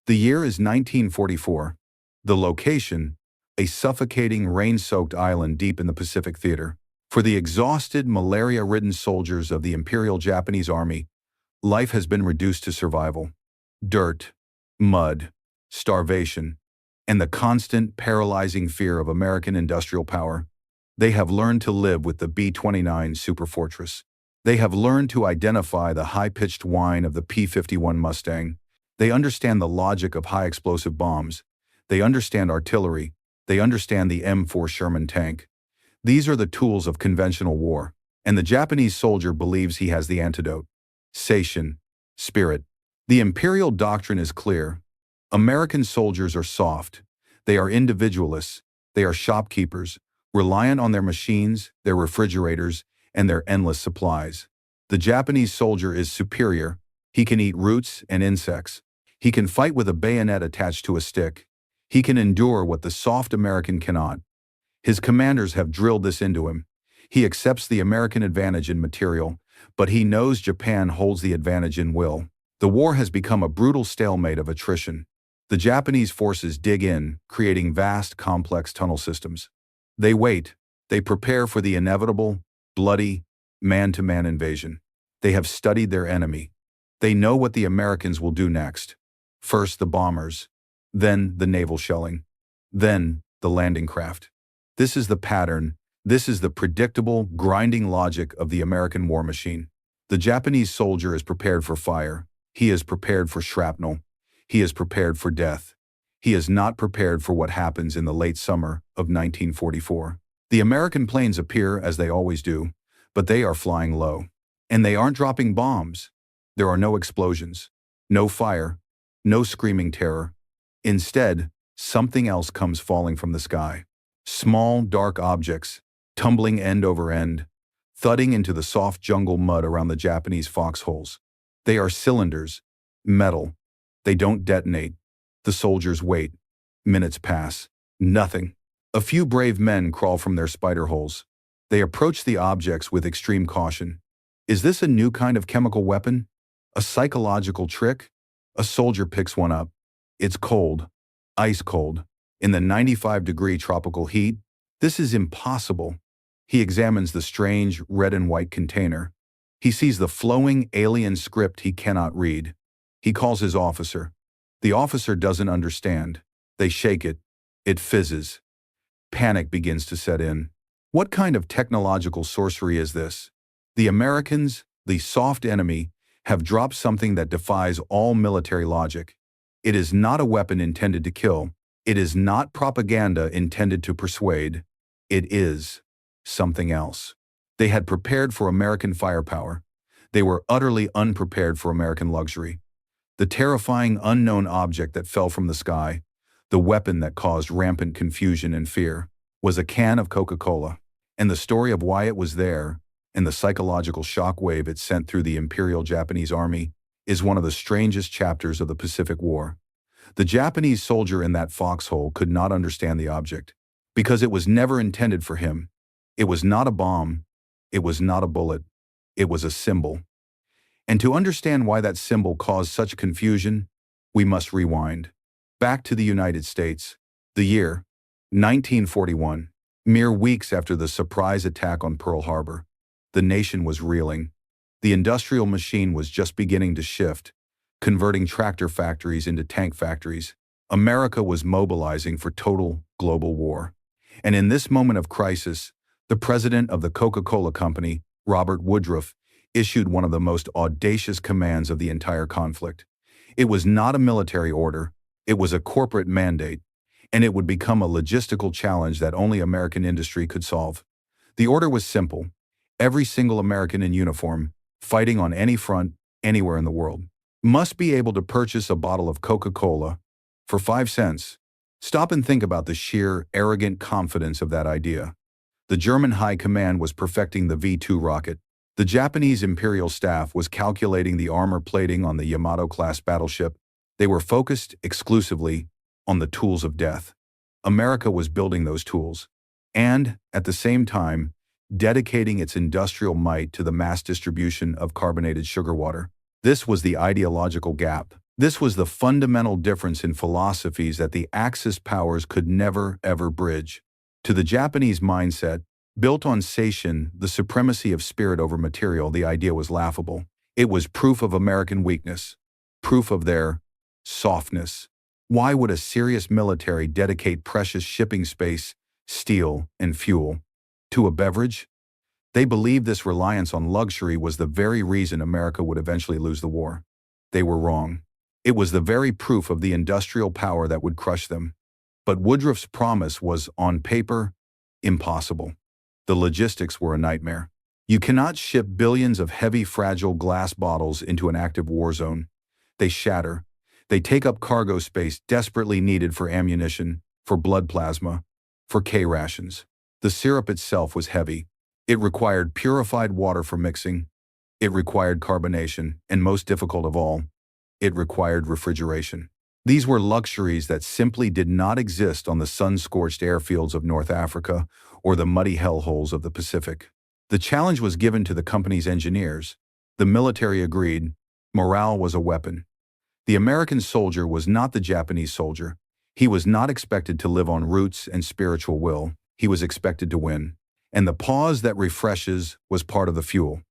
The year is 1944. The location, a suffocating, rain-soaked island deep in the Pacific Theater. For the exhausted, malaria-ridden soldiers of the Imperial Japanese Army, life has been reduced to survival. Dirt, mud, starvation, and the constant, paralyzing fear of American industrial power. They have learned to live with the B-29 Superfortress. They have learned to identify the high-pitched whine of the P-51 Mustang. They understand the logic of high-explosive bombs. They understand artillery. They understand the M4 Sherman tank. These are the tools of conventional war, and the Japanese soldier believes he has the antidote. Seishin, spirit. The imperial doctrine is clear. American soldiers are soft. They are individualists. They are shopkeepers, reliant on their machines, their refrigerators, and their endless supplies. The Japanese soldier is superior. He can eat roots and insects. He can fight with a bayonet attached to a stick. He can endure what the soft American cannot. His commanders have drilled this into him. He accepts the American advantage in material, but he knows Japan holds the advantage in will. The war has become a brutal stalemate of attrition. The Japanese forces dig in, creating vast, complex tunnel systems. They wait. They prepare for the inevitable, bloody, man-to-man invasion. They have studied their enemy. They know what the Americans will do next. First the bombers, then the naval shelling, then the landing craft. This is the pattern. This is the predictable, grinding logic of the American war machine. The Japanese soldier is prepared for fire. He is prepared for shrapnel. He is prepared for death. He is not prepared for what happens in the late summer of 1944. The American planes appear as they always do, but they are flying low. And they aren't dropping bombs. There are no explosions, no fire, no screaming terror. Instead, something else comes falling from the sky. Small, dark objects, tumbling end over end, thudding into the soft jungle mud around the Japanese foxholes. They are cylinders, metal. They don't detonate. The soldiers wait. Minutes pass. Nothing. A few brave men crawl from their spider holes. They approach the objects with extreme caution. Is this a new kind of chemical weapon? A psychological trick? A soldier picks one up. It's cold. Ice cold. In the 95-degree tropical heat, this is impossible. He examines the strange red and white container. He sees the flowing alien script he cannot read. He calls his officer. The officer doesn't understand. They shake it. It fizzes. Panic begins to set in. What kind of technological sorcery is this? The Americans, the soft enemy, have dropped something that defies all military logic. It is not a weapon intended to kill. It is not propaganda intended to persuade. It is something else. They had prepared for American firepower. They were utterly unprepared for American luxury. The terrifying unknown object that fell from the sky, the weapon that caused rampant confusion and fear, was a can of Coca-Cola. And the story of why it was there, and the psychological shockwave it sent through the Imperial Japanese Army, is one of the strangest chapters of the Pacific War. The Japanese soldier in that foxhole could not understand the object, because it was never intended for him. It was not a bomb. It was not a bullet. It was a symbol. And to understand why that symbol caused such confusion, we must rewind. Back to the United States. The year, 1941. Mere weeks after the surprise attack on Pearl Harbor. The nation was reeling. The industrial machine was just beginning to shift, converting tractor factories into tank factories. America was mobilizing for total global war. And in this moment of crisis, the president of the Coca-Cola Company, Robert Woodruff, issued one of the most audacious commands of the entire conflict. It was not a military order, it was a corporate mandate, and it would become a logistical challenge that only American industry could solve. The order was simple. Every single American in uniform, fighting on any front, anywhere in the world, must be able to purchase a bottle of Coca-Cola for 5 cents. Stop and think about the sheer, arrogant confidence of that idea. The German High Command was perfecting the V-2 rocket. The Japanese Imperial Staff was calculating the armor plating on the Yamato-class battleship. They were focused exclusively on the tools of death. America was building those tools, and, at the same time, dedicating its industrial might to the mass distribution of carbonated sugar water. This was the ideological gap. This was the fundamental difference in philosophies that the Axis powers could never, ever bridge. To the Japanese mindset, built on Seishin, the supremacy of spirit over material, the idea was laughable. It was proof of American weakness, proof of their softness. Why would a serious military dedicate precious shipping space, steel, and fuel to a beverage? They believed this reliance on luxury was the very reason America would eventually lose the war. They were wrong. It was the very proof of the industrial power that would crush them. But Woodruff's promise was, on paper, impossible. The logistics were a nightmare. You cannot ship billions of heavy, fragile glass bottles into an active war zone. They shatter. They take up cargo space desperately needed for ammunition, for blood plasma, for K rations. The syrup itself was heavy. It required purified water for mixing. It required carbonation, and most difficult of all, it required refrigeration. These were luxuries that simply did not exist on the sun-scorched airfields of North Africa or the muddy hellholes of the Pacific. The challenge was given to the company's engineers. The military agreed. Morale was a weapon. The American soldier was not the Japanese soldier. He was not expected to live on roots and spiritual will. He was expected to win. And the pause that refreshes was part of the fuel.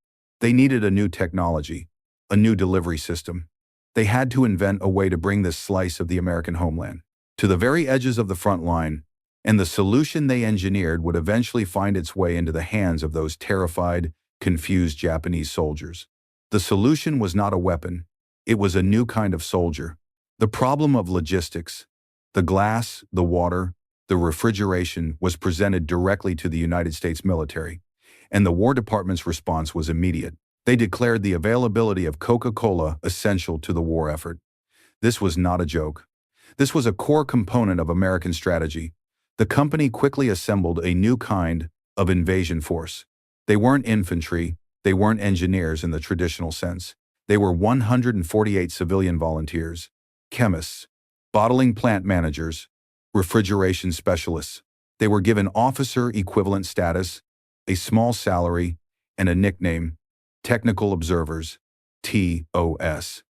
They needed a new technology, a new delivery system. They had to invent a way to bring this slice of the American homeland to the very edges of the front line, and the solution they engineered would eventually find its way into the hands of those terrified, confused Japanese soldiers. The solution was not a weapon. It was a new kind of soldier. The problem of logistics, the glass, the water, the refrigeration was presented directly to the United States military, and the War Department's response was immediate. They declared the availability of Coca-Cola essential to the war effort. This was not a joke. This was a core component of American strategy. The company quickly assembled a new kind of invasion force. They weren't infantry, they weren't engineers in the traditional sense. They were 148 civilian volunteers, chemists, bottling plant managers, refrigeration specialists. They were given officer equivalent status, a small salary, and a nickname: Technical Observers, TOS.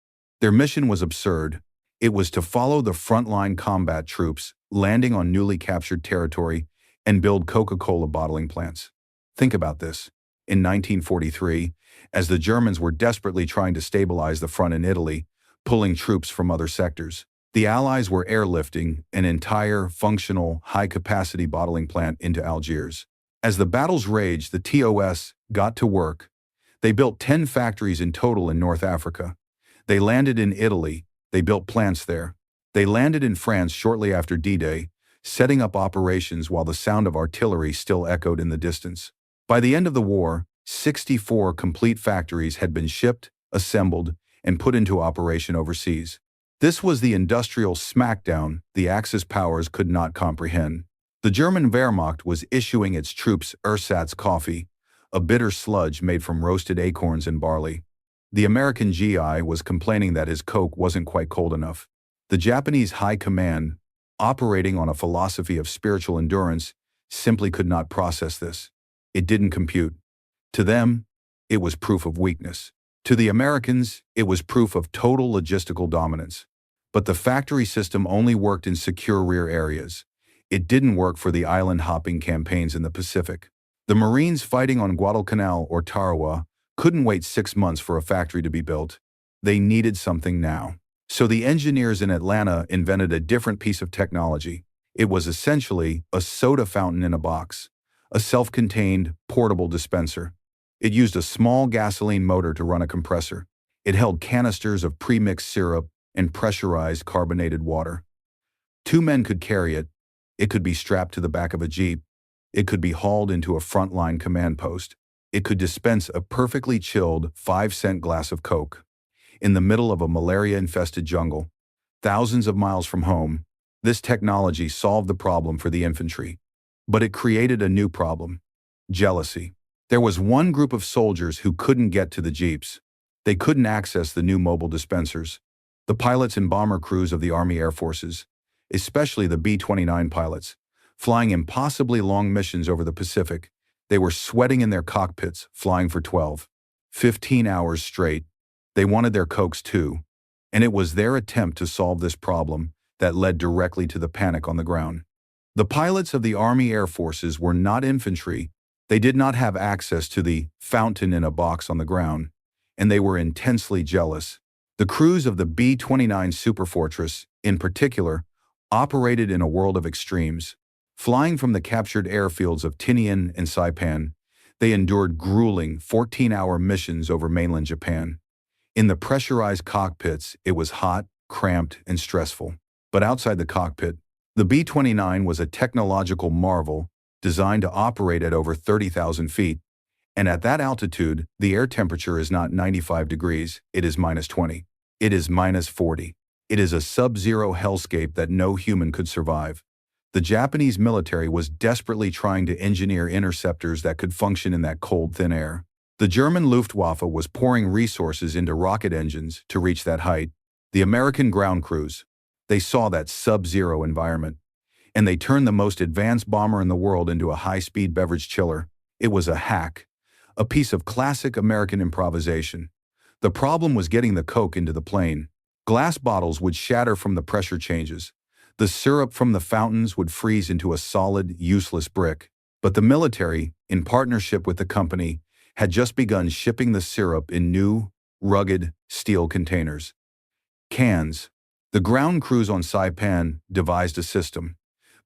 Their mission was absurd. It was to follow the frontline combat troops landing on newly captured territory and build Coca-Cola bottling plants. Think about this. In 1943, as the Germans were desperately trying to stabilize the front in Italy, pulling troops from other sectors, the Allies were airlifting an entire, functional, high-capacity bottling plant into Algiers. As the battles raged, the TOS got to work. They built 10 factories in total in North Africa. They landed in Italy. They built plants there. They landed in France shortly after D-Day, setting up operations while the sound of artillery still echoed in the distance. By the end of the war, 64 complete factories had been shipped, assembled, and put into operation overseas. This was the industrial smackdown the Axis powers could not comprehend. The German Wehrmacht was issuing its troops ersatz coffee, a bitter sludge made from roasted acorns and barley. The American GI was complaining that his Coke wasn't quite cold enough. The Japanese High Command, operating on a philosophy of spiritual endurance, simply could not process this. It didn't compute. To them, it was proof of weakness. To the Americans, it was proof of total logistical dominance. But the factory system only worked in secure rear areas. It didn't work for the island-hopping campaigns in the Pacific. The Marines fighting on Guadalcanal or Tarawa couldn't wait 6 months for a factory to be built. They needed something now. So the engineers in Atlanta invented a different piece of technology. It was essentially a soda fountain in a box, a self-contained, portable dispenser. It used a small gasoline motor to run a compressor. It held canisters of pre-mixed syrup and pressurized carbonated water. 2 men could carry it. It could be strapped to the back of a Jeep. It could be hauled into a frontline command post. It could dispense a perfectly chilled 5-cent glass of Coke. In the middle of a malaria-infested jungle, thousands of miles from home, this technology solved the problem for the infantry. But it created a new problem: jealousy. There was one group of soldiers who couldn't get to the Jeeps. They couldn't access the new mobile dispensers. The pilots and bomber crews of the Army Air Forces, especially the B-29 pilots, flying impossibly long missions over the Pacific, they were sweating in their cockpits, flying for 12, 15 hours straight. They wanted their Cokes too. And it was their attempt to solve this problem that led directly to the panic on the ground. The pilots of the Army Air Forces were not infantry. They did not have access to the fountain in a box on the ground, and they were intensely jealous. The crews of the B-29 Superfortress, in particular, operated in a world of extremes. Flying from the captured airfields of Tinian and Saipan, they endured grueling 14-hour missions over mainland Japan. In the pressurized cockpits, it was hot, cramped, and stressful. But outside the cockpit, the B-29 was a technological marvel designed to operate at over 30,000 feet. And at that altitude, the air temperature is not 95 degrees, it is -20. It is -40. It is a sub-zero hellscape that no human could survive. The Japanese military was desperately trying to engineer interceptors that could function in that cold, thin air. The German Luftwaffe was pouring resources into rocket engines to reach that height. The American ground crews, they saw that sub-zero environment, and they turned the most advanced bomber in the world into a high-speed beverage chiller. It was a hack, a piece of classic American improvisation. The problem was getting the Coke into the plane. Glass bottles would shatter from the pressure changes. The syrup from the fountains would freeze into a solid, useless brick. But the military, in partnership with the company, had just begun shipping the syrup in new, rugged, steel containers. Cans. The ground crews on Saipan devised a system.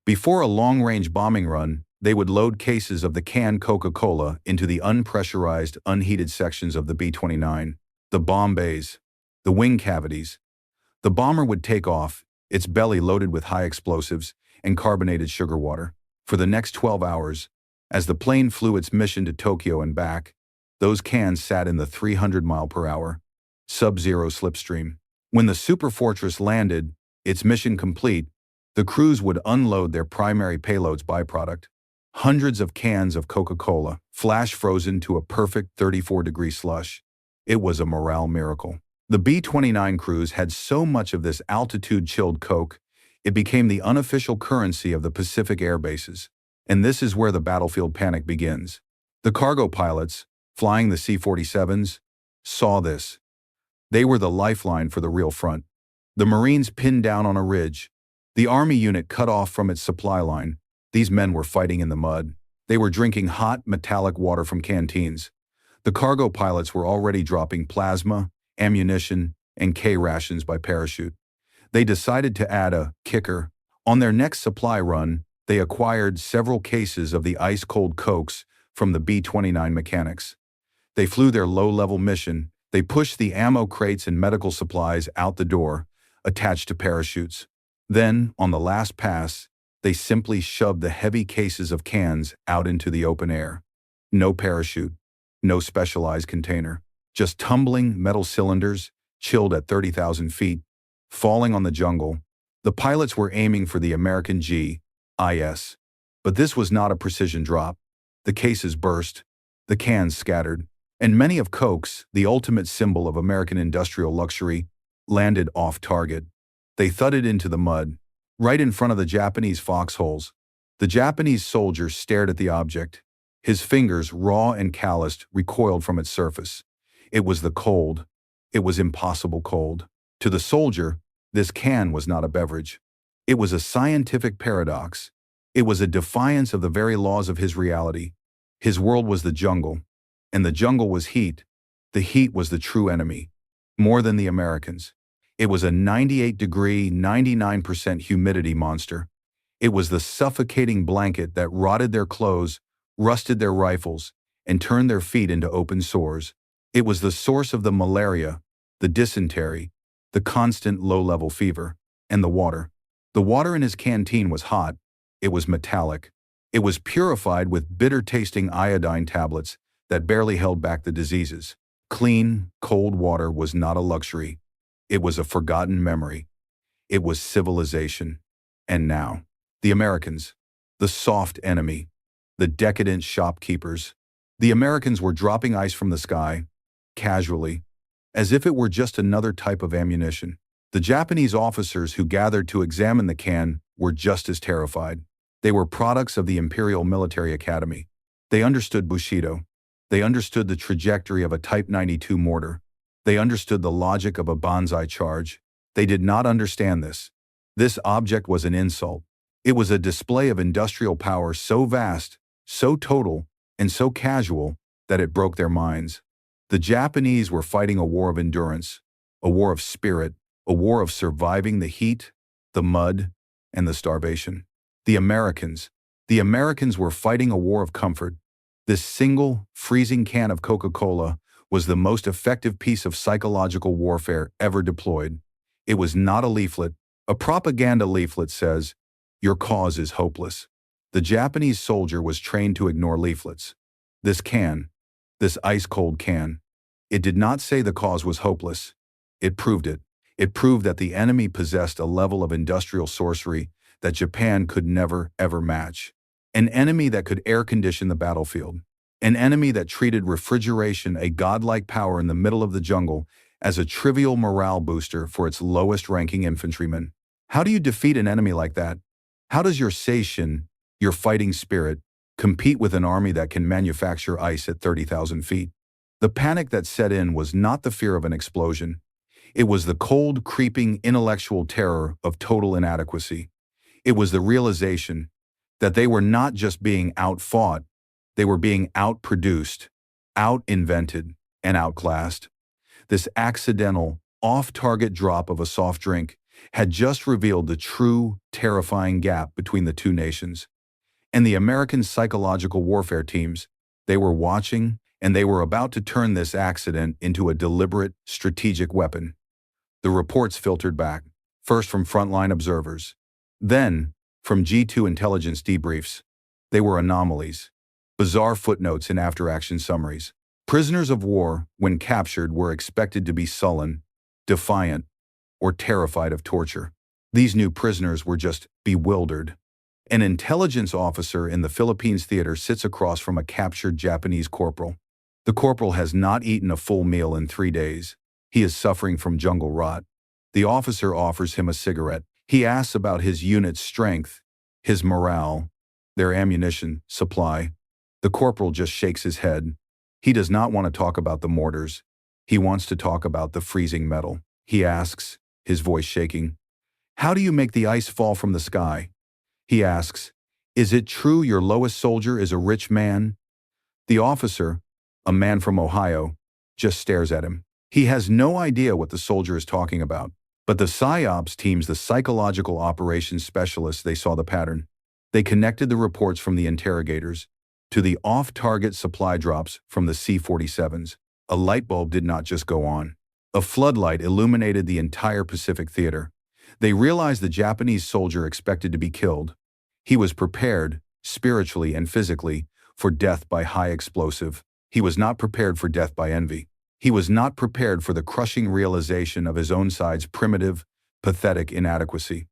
Before a long-range bombing run, they would load cases of the canned Coca-Cola into the unpressurized, unheated sections of the B-29, the bomb bays, the wing cavities. The bomber would take off, its belly loaded with high explosives and carbonated sugar water. For the next 12 hours, as the plane flew its mission to Tokyo and back, those cans sat in the 300-mile-per-hour, sub-zero slipstream. When the Superfortress landed, its mission complete, the crews would unload their primary payload's byproduct, hundreds of cans of Coca-Cola, flash frozen to a perfect 34-degree slush. It was a morale miracle. The B-29 crews had so much of this altitude-chilled Coke, it became the unofficial currency of the Pacific air bases. And this is where the battlefield panic begins. The cargo pilots, flying the C-47s, saw this. They were the lifeline for the real front. The Marines pinned down on a ridge. The Army unit cut off from its supply line. These men were fighting in the mud. They were drinking hot, metallic water from canteens. The cargo pilots were already dropping plasma, ammunition, and K rations by parachute. They decided to add a kicker. On their next supply run, they acquired several cases of the ice-cold Cokes from the B-29 mechanics. They flew their low-level mission. They pushed the ammo crates and medical supplies out the door, attached to parachutes. Then, on the last pass, they simply shoved the heavy cases of cans out into the open air. No parachute, no specialized container, just tumbling metal cylinders, chilled at 30,000 feet, falling on the jungle. The pilots were aiming for the American GIS. But this was not a precision drop. The cases burst, the cans scattered, and many of Cokes, the ultimate symbol of American industrial luxury, landed off target. They thudded into the mud, right in front of the Japanese foxholes. The Japanese soldier stared at the object. His fingers, raw and calloused, recoiled from its surface. It was the cold. It was impossible cold. To the soldier, this can was not a beverage. It was a scientific paradox. It was a defiance of the very laws of his reality. His world was the jungle, and the jungle was heat. The heat was the true enemy, more than the Americans. It was a 98-degree, 99% humidity monster. It was the suffocating blanket that rotted their clothes, rusted their rifles, and turned their feet into open sores. It was the source of the malaria, the dysentery, the constant low-level fever, and the water. The water in his canteen was hot. It was metallic. It was purified with bitter-tasting iodine tablets that barely held back the diseases. Clean, cold water was not a luxury. It was a forgotten memory. It was civilization. And now, the Americans, the soft enemy, the decadent shopkeepers. The Americans were dropping ice from the sky, casually, as if it were just another type of ammunition. The Japanese officers who gathered to examine the can were just as terrified. They were products of the Imperial Military Academy. They understood Bushido. They understood the trajectory of a Type 92 mortar. They understood the logic of a banzai charge. They did not understand this. This object was an insult. It was a display of industrial power so vast, so total, and so casual that it broke their minds. The Japanese were fighting a war of endurance, a war of spirit, a war of surviving the heat, the mud, and the starvation. The Americans were fighting a war of comfort. This single, freezing can of Coca-Cola was the most effective piece of psychological warfare ever deployed. It was not a leaflet. A propaganda leaflet says, "Your cause is hopeless." The Japanese soldier was trained to ignore leaflets. This can, this ice-cold can, it did not say the cause was hopeless. It proved it. It proved that the enemy possessed a level of industrial sorcery that Japan could never, ever match. An enemy that could air-condition the battlefield. An enemy that treated refrigeration, a godlike power in the middle of the jungle, as a trivial morale booster for its lowest-ranking infantrymen. How do you defeat an enemy like that? How does your seishin, your fighting spirit, compete with an army that can manufacture ice at 30,000 feet? The panic that set in was not the fear of an explosion. It was the cold, creeping, intellectual terror of total inadequacy. It was the realization that they were not just being outfought, they were being outproduced, out-invented, and outclassed. This accidental, off-target drop of a soft drink had just revealed the true, terrifying gap between the two nations. And the American psychological warfare teams, they were watching, and they were about to turn this accident into a deliberate, strategic weapon. The reports filtered back, first from frontline observers, then from G2 intelligence debriefs. They were anomalies, bizarre footnotes in after-action summaries. Prisoners of war, when captured, were expected to be sullen, defiant, or terrified of torture. These new prisoners were just bewildered. An intelligence officer in the Philippines theater sits across from a captured Japanese corporal. The corporal has not eaten a full meal in 3 days. He is suffering from jungle rot. The officer offers him a cigarette. He asks about his unit's strength, his morale, their ammunition supply. The corporal just shakes his head. He does not want to talk about the mortars. He wants to talk about the freezing metal. He asks, his voice shaking, "How do you make the ice fall from the sky?" He asks, "Is it true your lowest soldier is a rich man?" The officer, a man from Ohio, just stares at him. He has no idea what the soldier is talking about. But the PsyOps teams, the psychological operations specialists, they saw the pattern. They connected the reports from the interrogators to the off-target supply drops from the C-47s. A light bulb did not just go on. A floodlight illuminated the entire Pacific theater. They realized the Japanese soldier expected to be killed. He was prepared, spiritually and physically, for death by high explosive. He was not prepared for death by envy. He was not prepared for the crushing realization of his own side's primitive, pathetic inadequacy.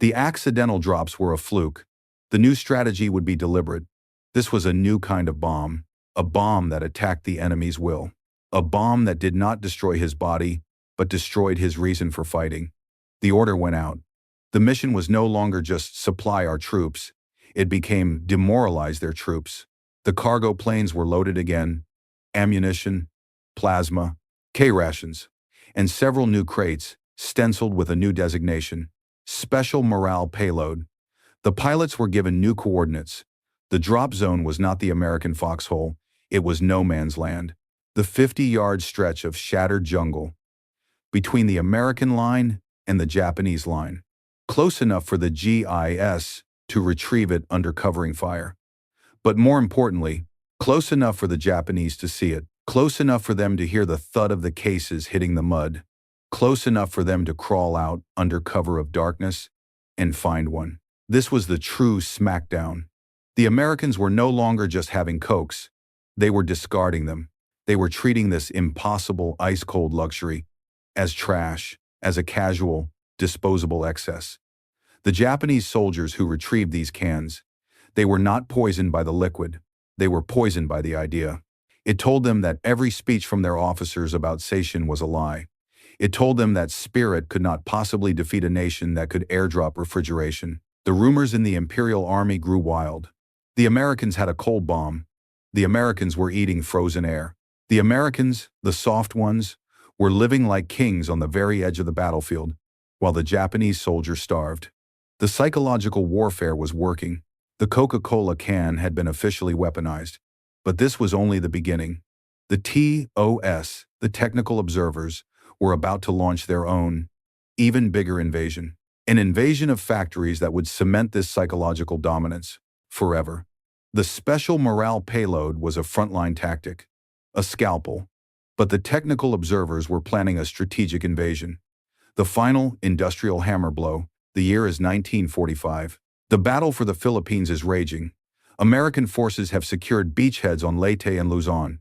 The accidental drops were a fluke. The new strategy would be deliberate. This was a new kind of bomb, a bomb that attacked the enemy's will, a bomb that did not destroy his body, but destroyed his reason for fighting. The order went out. The mission was no longer just supply our troops. It became demoralize their troops. The cargo planes were loaded again, ammunition, plasma, K-rations, and several new crates, stenciled with a new designation, Special Morale Payload. The pilots were given new coordinates. The drop zone was not the American foxhole, it was no man's land. The 50-yard stretch of shattered jungle between the American line and the Japanese line, close enough for the GIS to retrieve it under covering fire. But more importantly, close enough for the Japanese to see it. Close enough for them to hear the thud of the cases hitting the mud. Close enough for them to crawl out under cover of darkness and find one. This was the true smackdown. The Americans were no longer just having Cokes. They were discarding them. They were treating this impossible ice-cold luxury as trash, as a casual, disposable excess. The Japanese soldiers who retrieved these cans, they were not poisoned by the liquid. They were poisoned by the idea. It told them that every speech from their officers about Seishin was a lie. It told them that spirit could not possibly defeat a nation that could airdrop refrigeration. The rumors in the Imperial Army grew wild. The Americans had a cold bomb. The Americans were eating frozen air. The Americans, the soft ones, were living like kings on the very edge of the battlefield, while the Japanese soldiers starved. The psychological warfare was working. The Coca-Cola can had been officially weaponized. But this was only the beginning. The TOS, the technical observers, were about to launch their own, even bigger invasion. An invasion of factories that would cement this psychological dominance forever. The special morale payload was a frontline tactic, a scalpel. But the technical observers were planning a strategic invasion. The final industrial hammer blow. The year is 1945. The battle for the Philippines is raging. American forces have secured beachheads on Leyte and Luzon.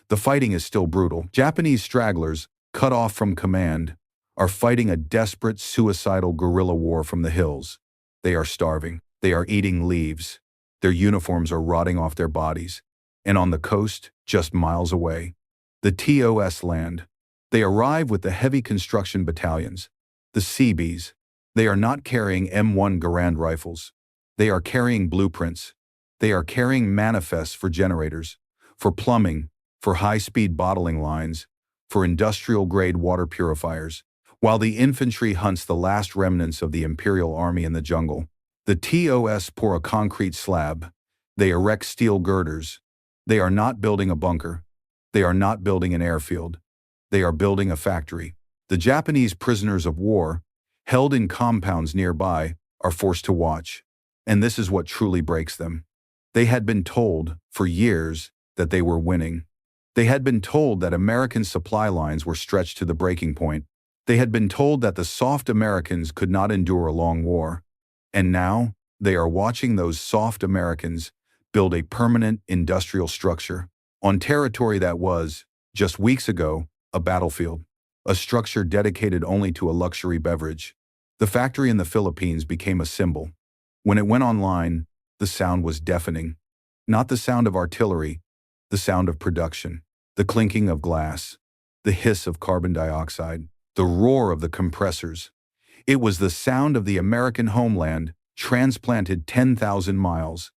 The fighting is still brutal. Japanese stragglers, cut off from command, are fighting a desperate, suicidal guerrilla war from the hills. They are starving. They are eating leaves. Their uniforms are rotting off their bodies. And on the coast, just miles away, the TOS land. They arrive with the heavy construction battalions, the CBs. They are not carrying M1 Garand rifles. They are carrying blueprints. They are carrying manifests for generators, for plumbing, for high-speed bottling lines, for industrial-grade water purifiers. While the infantry hunts the last remnants of the Imperial Army in the jungle, the TOS pour a concrete slab. They erect steel girders. They are not building a bunker. They are not building an airfield. They are building a factory. The Japanese prisoners of war, held in compounds nearby, are forced to watch. And this is what truly breaks them. They had been told, for years, that they were winning. They had been told that American supply lines were stretched to the breaking point. They had been told that the soft Americans could not endure a long war. And now, they are watching those soft Americans build a permanent industrial structure on territory that was, just weeks ago, a battlefield, a structure dedicated only to a luxury beverage. The factory in the Philippines became a symbol. When it went online, the sound was deafening. Not the sound of artillery, the sound of production, the clinking of glass, the hiss of carbon dioxide, the roar of the compressors. It was the sound of the American homeland transplanted 10,000 miles.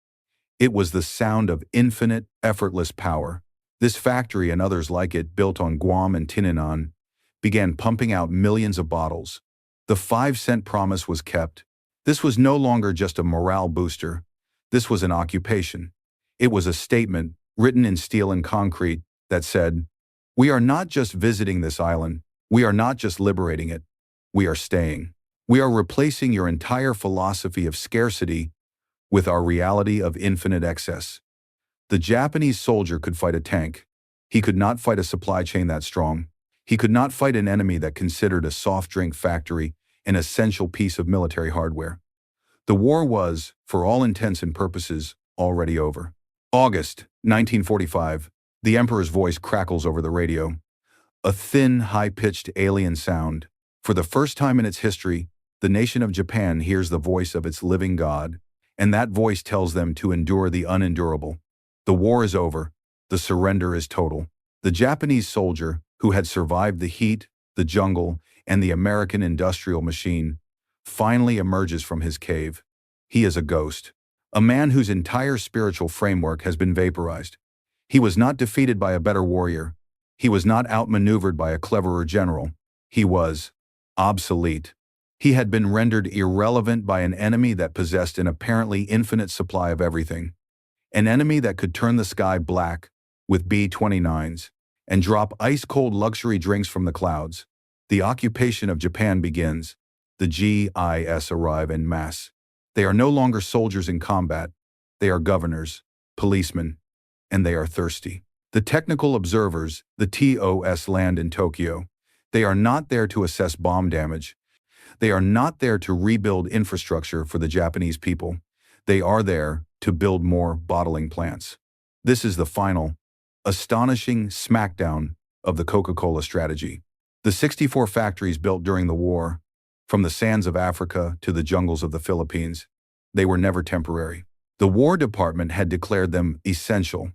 It was the sound of infinite, effortless power. This factory and others like it, built on Guam and Tininan, began pumping out millions of bottles. The 5-cent promise was kept. This was no longer just a morale booster. This was an occupation. It was a statement, written in steel and concrete, that said, "We are not just visiting this island. We are not just liberating it. We are staying. We are replacing your entire philosophy of scarcity with our reality of infinite excess." The Japanese soldier could fight a tank. He could not fight a supply chain that strong. He could not fight an enemy that considered a soft drink factory an essential piece of military hardware. The war was, for all intents and purposes, already over. August 1945, the Emperor's voice crackles over the radio. A thin, high-pitched alien sound. For the first time in its history, the nation of Japan hears the voice of its living God, and that voice tells them to endure the unendurable. The war is over. The surrender is total. The Japanese soldier, who had survived the heat, the jungle, and the American industrial machine, finally emerges from his cave. He is a ghost, a man whose entire spiritual framework has been vaporized. He was not defeated by a better warrior. He was not outmaneuvered by a cleverer general. He was obsolete. He had been rendered irrelevant by an enemy that possessed an apparently infinite supply of everything. An enemy that could turn the sky black with B-29s and drop ice-cold luxury drinks from the clouds. The occupation of Japan begins. The GIS arrive en masse. They are no longer soldiers in combat. They are governors, policemen, and they are thirsty. The technical observers, the TOS, land in Tokyo. They are not there to assess bomb damage. They are not there to rebuild infrastructure for the Japanese people. They are there to build more bottling plants. This is the final, astonishing smackdown of the Coca-Cola strategy. The 64 factories built during the war, from the sands of Africa to the jungles of the Philippines, they were never temporary. The War Department had declared them essential,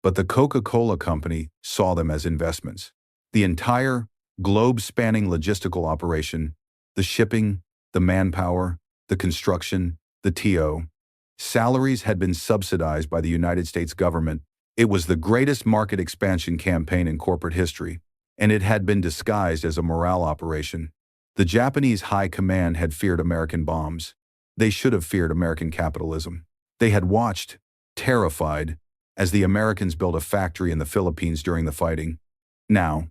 but the Coca-Cola Company saw them as investments. The entire globe-spanning logistical operation, the shipping, the manpower, the construction, the TO, salaries had been subsidized by the United States government. It was the greatest market expansion campaign in corporate history, and it had been disguised as a morale operation. The Japanese high command had feared American bombs. They should have feared American capitalism. They had watched, terrified, as the Americans built a factory in the Philippines during the fighting. Now,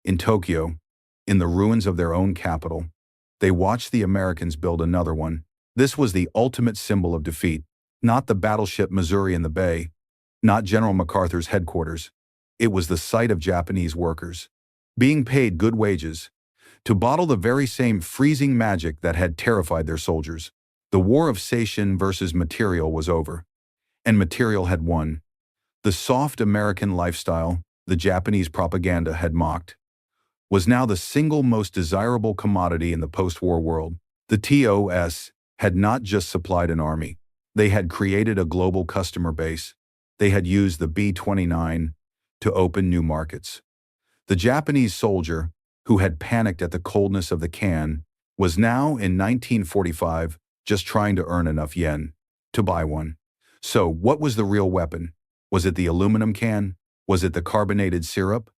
in Tokyo, in the ruins of their own capital, they watched the Americans build another one. This was the ultimate symbol of defeat, not the battleship Missouri in the Bay, not General MacArthur's headquarters. It was the site of Japanese workers, being paid good wages, to bottle the very same freezing magic that had terrified their soldiers. The war of Seishin versus material was over, and material had won. The soft American lifestyle the Japanese propaganda had mocked was now the single most desirable commodity in the post-war world. The TOS had not just supplied an army. They had created a global customer base. They had used the B-29 to open new markets. The Japanese soldier, who had panicked at the coldness of the can, was now, in 1945, just trying to earn enough yen to buy one. So, what was the real weapon? Was it the aluminum can? Was it the carbonated syrup?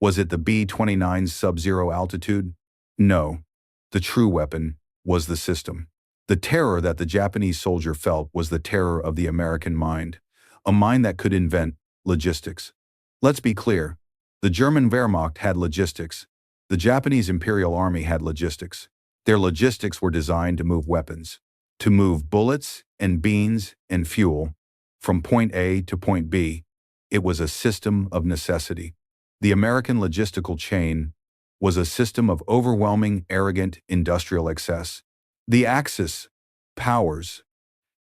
Was it the B-29's sub-zero altitude? No. The true weapon was the system. The terror that the Japanese soldier felt was the terror of the American mind, a mind that could invent logistics. Let's be clear. The German Wehrmacht had logistics. The Japanese Imperial Army had logistics. Their logistics were designed to move weapons, to move bullets and beans and fuel from point A to point B. It was a system of necessity. The American logistical chain was a system of overwhelming, arrogant industrial excess. The Axis powers,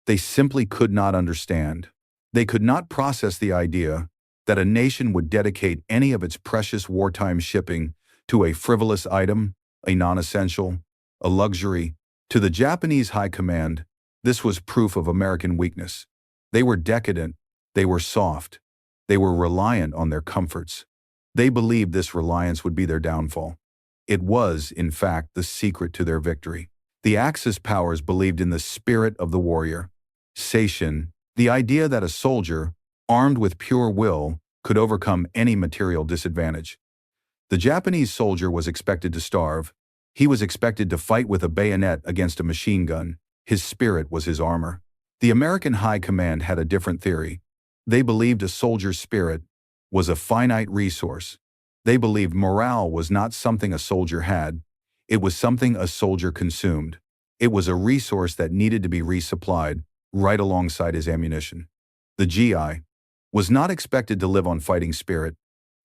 they simply could not understand. They could not process the idea that a nation would dedicate any of its precious wartime shipping to a frivolous item, a non-essential, a luxury. To the Japanese high command, this was proof of American weakness. They were decadent, they were soft, they were reliant on their comforts. They believed this reliance would be their downfall. It was, in fact, the secret to their victory. The Axis powers believed in the spirit of the warrior. Seishin, the idea that a soldier, armed with pure will, could overcome any material disadvantage. The Japanese soldier was expected to starve. He was expected to fight with a bayonet against a machine gun. His spirit was his armor. The American high command had a different theory. They believed a soldier's spirit was a finite resource. They believed morale was not something a soldier had. It was something a soldier consumed. It was a resource that needed to be resupplied right alongside his ammunition. The GI was not expected to live on fighting spirit.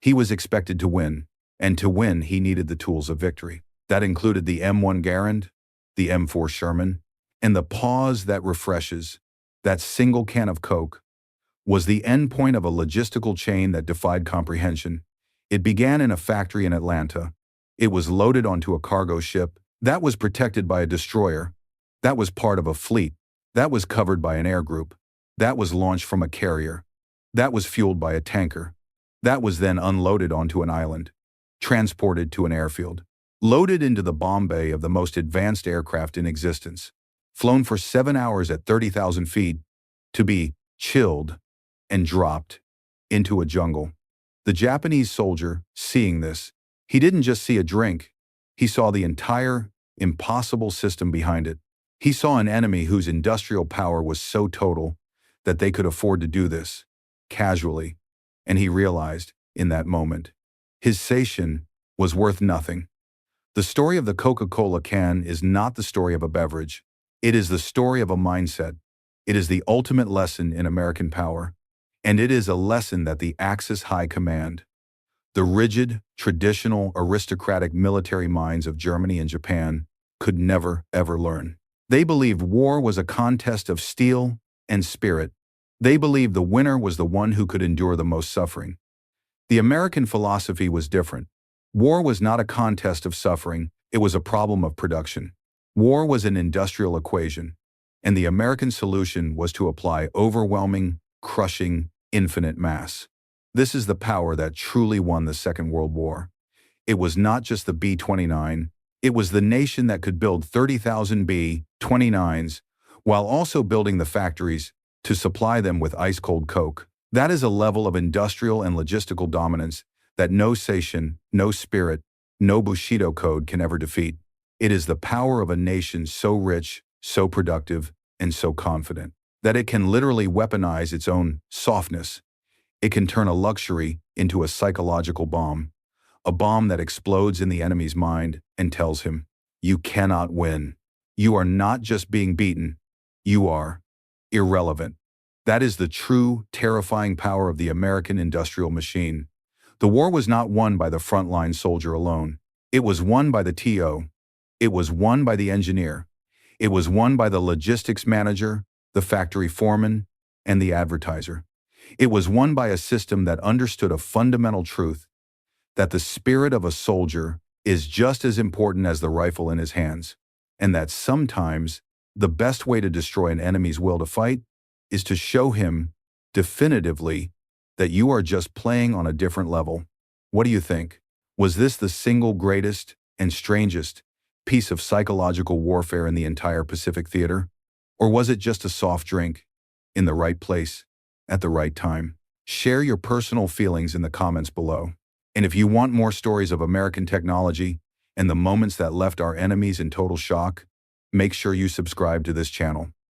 He was expected to win, and to win he needed the tools of victory. That included the M1 Garand, the M4 Sherman, and the pause that refreshes, that single can of Coke, was the end point of a logistical chain that defied comprehension. It began in a factory in Atlanta. It was loaded onto a cargo ship that was protected by a destroyer, that was part of a fleet, that was covered by an air group, that was launched from a carrier, that was fueled by a tanker, that was then unloaded onto an island, transported to an airfield, loaded into the bomb bay of the most advanced aircraft in existence, flown for 7 hours at 30,000 feet, to be chilled and dropped into a jungle. The Japanese soldier, seeing this, he didn't just see a drink, he saw the entire, impossible system behind it. He saw an enemy whose industrial power was so total that they could afford to do this, casually, and he realized, in that moment, his Seishin was worth nothing. The story of the Coca-Cola can is not the story of a beverage. It is the story of a mindset. It is the ultimate lesson in American power. And it is a lesson that the Axis High Command, the rigid, traditional, aristocratic military minds of Germany and Japan, could never, ever learn. They believed war was a contest of steel and spirit. They believed the winner was the one who could endure the most suffering. The American philosophy was different. War was not a contest of suffering, it was a problem of production. War was an industrial equation, and the American solution was to apply overwhelming, crushing, infinite mass. This is the power that truly won the Second World War. It was not just the B-29, it was the nation that could build 30,000 B-29s while also building the factories to supply them with ice-cold Coke. That is a level of industrial and logistical dominance that no Seishin, no spirit, no Bushido code can ever defeat. It is the power of a nation so rich, so productive, and so confident that it can literally weaponize its own softness. It can turn a luxury into a psychological bomb, a bomb that explodes in the enemy's mind and tells him, "You cannot win. You are not just being beaten, you are irrelevant." That is the true, terrifying power of the American industrial machine. The war was not won by the frontline soldier alone. It was won by the TO. It was won by the engineer. It was won by the logistics manager, the factory foreman, and the advertiser. It was won by a system that understood a fundamental truth, that the spirit of a soldier is just as important as the rifle in his hands, and that sometimes the best way to destroy an enemy's will to fight is to show him definitively that you are just playing on a different level. What do you think? Was this the single greatest and strangest piece of psychological warfare in the entire Pacific Theater? Or was it just a soft drink in the right place at the right time? Share your personal feelings in the comments below. And if you want more stories of American technology and the moments that left our enemies in total shock, make sure you subscribe to this channel.